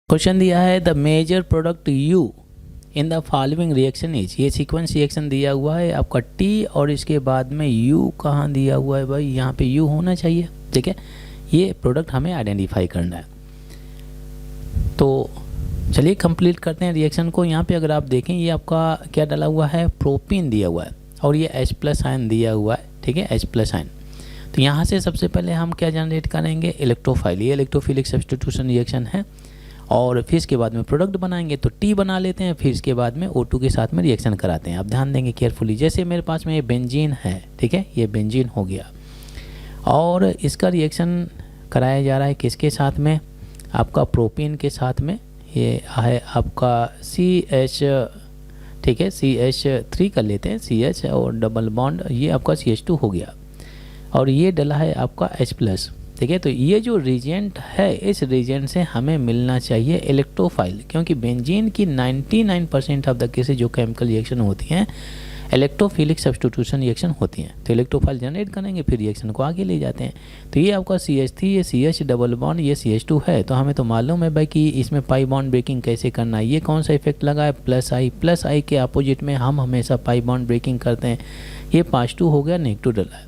Question दिया है the major product U in the following reaction is. ये sequence reaction दिया हुआ है आपका टी और इसके बाद में यू कहाँ दिया हुआ है भाई, यहाँ पे यू होना चाहिए। ठीक है, ये प्रोडक्ट हमें आइडेंटिफाई करना है। तो चलिए कंप्लीट करते हैं रिएक्शन को। यहाँ पे अगर आप देखें ये आपका क्या डाला हुआ है, प्रोपीन दिया हुआ है और ये H+ आयन दिया हुआ है। ठीक है, H+ आयन। तो यहाँ से सबसे पहले हम क्या जनरेट करेंगे, इलेक्ट्रोफाइल। ये इलेक्ट्रोफिलिक सब्स्टिट्यूशन रिएक्शन है और फिर इसके बाद में प्रोडक्ट बनाएंगे तो टी बना लेते हैं, फिर इसके बाद में O2 के साथ में रिएक्शन कराते हैं। आप ध्यान देंगे केयरफुली, जैसे मेरे पास में ये बेंजीन है। ठीक है, ये बेंजीन हो गया और इसका रिएक्शन कराया जा रहा है किसके साथ में, आपका प्रोपीन के साथ में। ये है आपका CH। ठीक है, CH3 कर लेते हैं, CH और डबल बॉन्ड, ये आपका CH2 हो गया और ये डला है आपका H+। ठीक है, तो ये जो रिजेंट है इस रिजेंट से हमें मिलना चाहिए इलेक्ट्रोफाइल, क्योंकि बेंजीन की 99% ऑफ द केसेस जो केमिकल रिएक्शन होती हैं इलेक्ट्रोफिलिक सब्स्टिट्यूशन रिएक्शन होती हैं। तो इलेक्ट्रोफाइल जनरेट करेंगे, फिर रिएक्शन को आगे ले जाते हैं। तो ये आपका CH3, ये CH डबल बॉन्ड, ये CH2 है। तो हमें तो मालूम है भाई कि इसमें पाई बॉन्ड ब्रेकिंग कैसे करना है। ये कौन सा इफेक्ट लगा है, +I के अपोजिट में हम हमेशा पाई बॉन्ड ब्रेकिंग करते हैं। ये +2 हो गया, -2 डला है।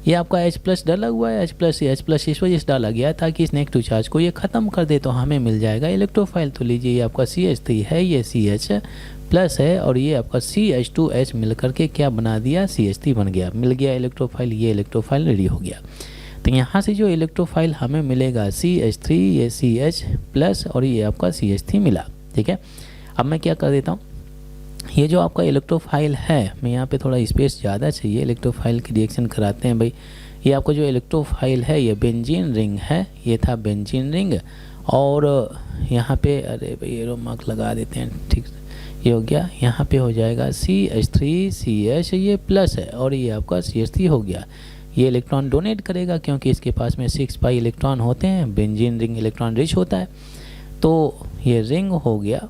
ये आपका H+ डाला हुआ है, H+ इस वजह से डाला गया है ताकि इस नेगेटिव चार्ज को ये ख़त्म कर दे, तो हमें मिल जाएगा इलेक्ट्रोफाइल। तो लीजिए ये आपका CH3 है, ये CH+ है और ये आपका CH2H मिल करके क्या बना दिया, CH3 बन गया, मिल गया इलेक्ट्रोफाइल। ये इलेक्ट्रोफाइल रेडी हो गया। तो यहाँ से जो इलेक्ट्रोफाइल हमें मिलेगा CH3, ये CH+ और ये आपका CH3 मिला। ठीक है, अब मैं क्या कर देता हूँ, ये जो आपका इलेक्ट्रोफाइल है, मैं यहाँ पे थोड़ा स्पेस ज़्यादा चाहिए, इलेक्ट्रोफाइल की रिएक्शन कराते हैं भाई। ये आपका जो इलेक्ट्रोफाइल है ये बेंजीन रिंग है, ये था बेंजीन रिंग और यहाँ पे अरे भाई एरो मार्क लगा देते हैं। ठीक, ये हो गया, यहाँ पे हो जाएगा CH3 CH, ये प्लस है और ये आपका CH3 हो गया। ये इलेक्ट्रॉन डोनेट करेगा क्योंकि इसके पास में 6 पाई इलेक्ट्रॉन होते हैं, बेंजीन रिंग इलेक्ट्रॉन रिच होता है। तो ये रिंग हो गया,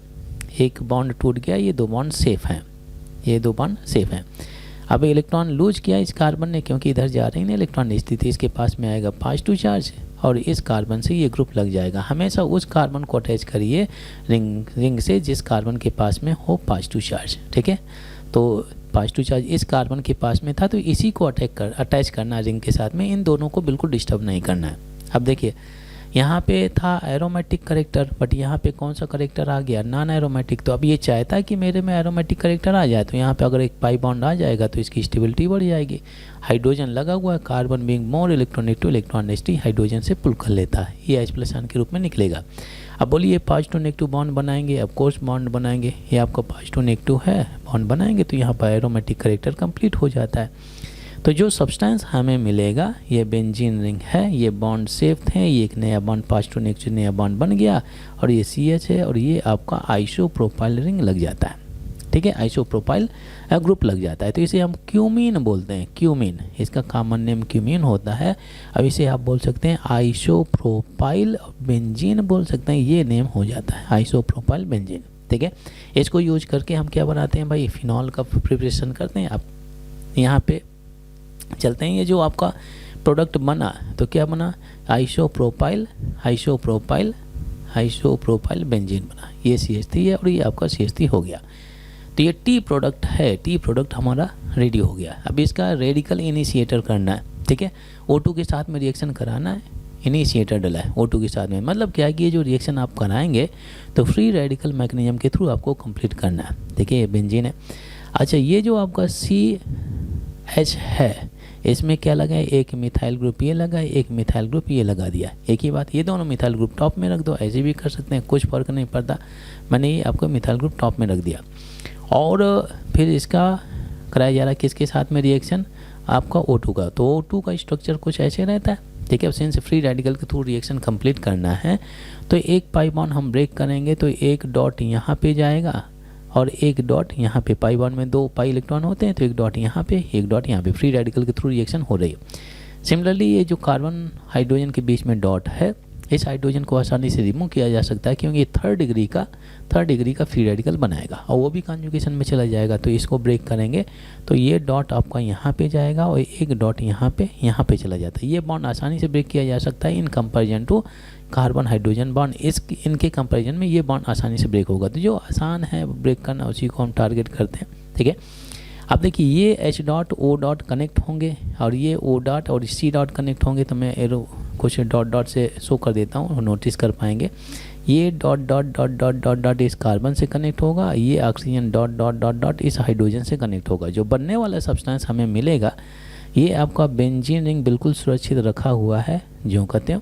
एक बॉन्ड टूट गया, ये 2 बॉन्ड सेफ हैं, ये 2 बॉन्ड सेफ हैं। अब इलेक्ट्रॉन लूज किया इस कार्बन ने, क्योंकि इधर जा रही है इलेक्ट्रॉन स्थिति, इसके पास में आएगा +2 चार्ज और इस कार्बन से ये ग्रुप लग जाएगा। हमेशा उस कार्बन को अटैच करिए रिंग से जिस कार्बन के पास में हो +2 चार्ज। ठीक है, तो +2 चार्ज इस कार्बन के पास में था तो इसी को अटैच करना रिंग के साथ में, इन दोनों को बिल्कुल डिस्टर्ब नहीं करना है। अब देखिए यहाँ पे था एरोमेटिक करेक्टर, बट यहाँ पे कौन सा करेक्टर आ गया, नॉन एरोमेटिक। तो अब ये चाहता है कि मेरे में एरोमेटिक करेक्टर आ जाए, तो यहाँ पे अगर एक पाई बॉन्ड आ जाएगा तो इसकी स्टेबिलिटी बढ़ जाएगी। हाइड्रोजन लगा हुआ है, carbon being more electronegative, electron density hydrogen से पुल कर लेता है, ये H+ आयन के रूप में निकलेगा। अब बोलिए +2 नेगेटिव बॉन्ड बनाएंगे, ऑफ कोर्स बॉन्ड बनाएंगे, ये आपका +2 नेगेटिव है, बॉन्ड बनाएंगे तो यहाँ पर एरोमेटिक करेक्टर कंप्लीट हो जाता है। तो जो सब्सटेंस हमें मिलेगा ये बेंजीन रिंग है, ये बॉन्ड सेफ है, ये एक नया बॉन्ड +2 नेगेटिव नया बॉन्ड बन गया और ये CH है और ये आपका आइसोप्रोपाइल रिंग लग जाता है। ठीक है, आइसोप्रोपाइल ग्रुप लग जाता है, तो इसे हम क्यूमीन बोलते हैं। क्यूमीन, इसका कॉमन नेम क्यूमीन होता है। अब इसे आप बोल सकते हैं आइसोप्रोपाइल बेंजीन बोल सकते हैं, ये नेम हो जाता है आइसोप्रोपाइल बेंजीन। ठीक है, इसको यूज करके हम क्या बनाते हैं भाई, फिनॉल का प्रिपरेशन करते हैं। आप यहाँ पे चलते हैं, ये जो आपका प्रोडक्ट बना तो क्या बना, आइसोप्रोपाइल बेंजीन बना, ये CH3 है और ये आपका CH3 हो गया। तो ये टी प्रोडक्ट है, टी प्रोडक्ट हमारा रेडी हो गया। अब इसका रेडिकल इनिशिएटर करना है। ठीक है, O2 के साथ में रिएक्शन कराना है, इनिशिएटर डला है O2 के साथ में, मतलब क्या है कि ये जो रिएक्शन आप कराएंगे तो फ्री रेडिकल मैकेनिज्म के थ्रू आपको कंप्लीट करना है। देखिए ये बेंजीन है। अच्छा, ये जो आपका CH है इसमें क्या लगा है, एक मिथाइल ग्रुप ये लगा है, एक मिथाइल ग्रुप ये लगा दिया। एक ही बात, ये दोनों मिथाइल ग्रुप टॉप में रख दो, ऐसे भी कर सकते हैं, कुछ फर्क नहीं पड़ता। मैंने ये आपको मिथाइल ग्रुप टॉप में रख दिया और फिर इसका कराया जा रहा है किसके साथ में रिएक्शन, आपका O2 का। तो O2 का स्ट्रक्चर कुछ ऐसे रहता है। ठीक है, सिंस फ्री रेडिकल के थ्रू रिएक्शन कंप्लीट करना है तो एक पाई बॉन्ड हम ब्रेक करेंगे तो एक डॉट यहाँ पे जाएगा और एक डॉट यहाँ पे, पाई बॉन्ड में 2 पाई इलेक्ट्रॉन होते हैं तो एक डॉट यहाँ पे, एक डॉट यहाँ पे, फ्री रेडिकल के थ्रू रिएक्शन हो रही है। सिमिलरली ये जो कार्बन हाइड्रोजन के बीच में डॉट है इस हाइड्रोजन को आसानी से रिमूव किया जा सकता है, क्योंकि ये थर्ड डिग्री का फ्री रेडिकल बनाएगा और वो भी कॉन्जुगेशन में चला जाएगा। तो इसको ब्रेक करेंगे तो ये डॉट आपका यहाँ पे जाएगा और एक डॉट यहाँ पे चला जाता है। ये बॉन्ड आसानी से ब्रेक किया जा सकता है in comparison to carbon hydrogen bond. इनके कंपेरिजन में ये बॉन्ड आसानी से ब्रेक होगा। तो जो आसान है ब्रेक करना उसी को हम टारगेट करते हैं, ठीक है। अब देखिए ये H dot O dot connect होंगे और ये O डॉट और C डॉट कनेक्ट होंगे। तो मैं एरो कुछ डॉट से शो कर देता हूँ, नोटिस कर पाएंगे। ये डॉट इस कार्बन से कनेक्ट होगा, ये ऑक्सीजन डॉट इस हाइड्रोजन से कनेक्ट होगा। जो बनने वाला सब्सटेंस हमें मिलेगा ये आपका बेंजीन रिंग बिल्कुल सुरक्षित रखा हुआ है जो कहते हैं।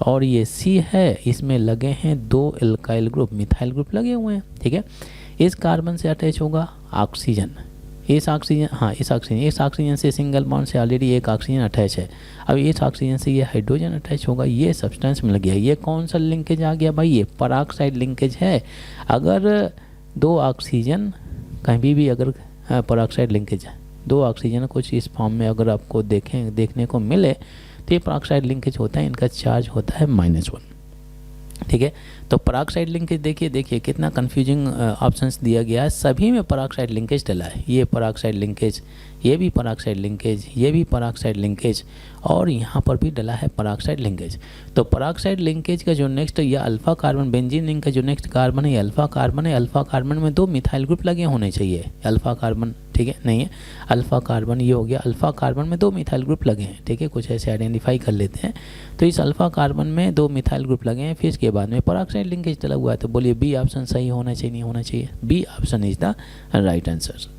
और ये C है, इसमें लगे हैं 2 एल्काइल ग्रुप, मिथाइल ग्रुप लगे हुए हैं, ठीक है। इस कार्बन से अटैच होगा ऑक्सीजन, इस ऑक्सीजन से सिंगल बॉन्ड से ऑलरेडी एक ऑक्सीजन अटैच है। अब इस ऑक्सीजन से ये हाइड्रोजन अटैच होगा, ये सब्सटेंस मिल गया। ये कौन सा लिंकेज आ गया भाई? ये पेरोक्साइड लिंकेज है। अगर 2 ऑक्सीजन कहीं भी अगर पेरोक्साइड लिंकेज है, 2 ऑक्सीजन कुछ इस फॉर्म में अगर आपको देखने को मिले तो ये पेरोक्साइड लिंकेज होता है, इनका चार्ज होता है -1, ठीक है। तो पेरोक्साइड लिंकेज देखिए कितना कंफ्यूजिंग ऑप्शंस दिया गया है। सभी में पेरोक्साइड लिंकेज डला है। ये पेरोक्साइड लिंकेज, ये भी पेरोक्साइड लिंकेज, ये भी पेरोक्साइड लिंकेज और यहाँ पर भी डला है पेरोक्साइड लिंकेज। तो पेरोक्साइड लिंकेज का जो नेक्स्ट ये अल्फा कार्बन, बेंजीन रिंग का जो नेक्स्ट कार्बन है ये अल्फा कार्बन है। अल्फा कार्बन में 2 मिथाइल ग्रुप लगे होने चाहिए। अल्फा कार्बन, ठीक है, नहीं है अल्फा कार्बन, ये हो गया अल्फा कार्बन में 2 मिथाइल ग्रुप लगे हैं, ठीक है। कुछ ऐसे आइडेंटिफाई कर लेते हैं। तो इस अल्फा कार्बन में 2 मिथाइल ग्रुप लगे हैं, फिर इसके बाद में पेरोक्साइड लिंकेज डला हुआ है। तो बोलिए बी ऑप्शन सही होना चाहिए, नहीं होना चाहिए? B option is the right answer.